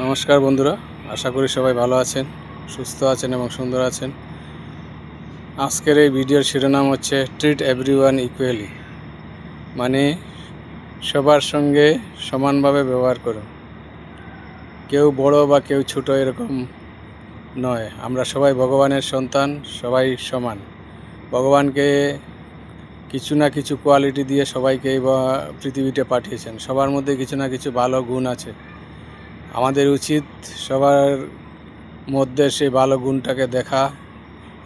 নমস্কার বন্ধুরা, আশা করি সবাই ভালো আছেন, সুস্থ আছেন এবং সুন্দর আছেন। আজকের এই ভিডিওর শিরোনাম হচ্ছে ট্রিট এভরিওয়ান ইকুয়ালি, মানে সবার সঙ্গে সমানভাবে ব্যবহার করুন। কেউ বড় বা কেউ ছোট এরকম নয়, আমরা সবাই ভগবানের সন্তান, সবাই সমান। ভগবানকে কিছু না কিছু কোয়ালিটি দিয়ে সবাইকে এই পৃথিবীতে পাঠিয়েছেন। সবার মধ্যে কিছু না কিছু ভালো গুণ আছে। আমাদের উচিত সবার মধ্যে সেই ভালো গুণটাকে দেখা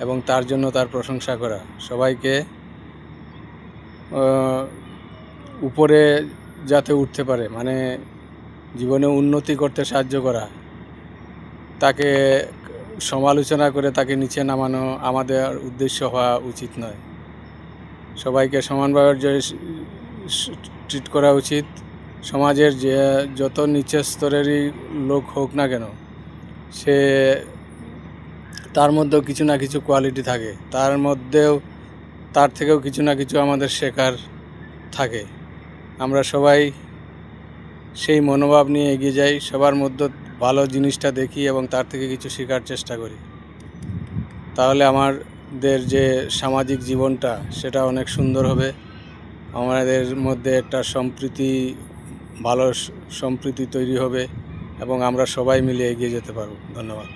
এবং তার জন্য তার প্রশংসা করা, সবাইকে উপরে যাতে উঠতে পারে, মানে জীবনে উন্নতি করতে সাহায্য করা। তাকে সমালোচনা করে তাকে নিচে নামানো আমাদের উদ্দেশ্য হওয়া উচিত নয়। সবাইকে সমানভাবে ট্রিট করা উচিত। সমাজের যে যত নিচের স্তরেরই লোক হোক না কেন, সে তার মধ্যেও কিছু না কিছু কোয়ালিটি থাকে, তার থেকেও কিছু না কিছু আমাদের শেখার থাকে। আমরা সবাই সেই মনোভাব নিয়ে এগিয়ে যাই, সবার মধ্যে ভালো জিনিসটা দেখি এবং তার থেকে কিছু শেখার চেষ্টা করি। তাহলে আমাদের যে সামাজিক জীবনটা সেটা অনেক সুন্দর হবে। আমাদের মধ্যে একটা ভালো সম্প্রীতি তৈরি হবে এবং আমরা সবাই মিলে এগিয়ে যেতে পারব। ধন্যবাদ।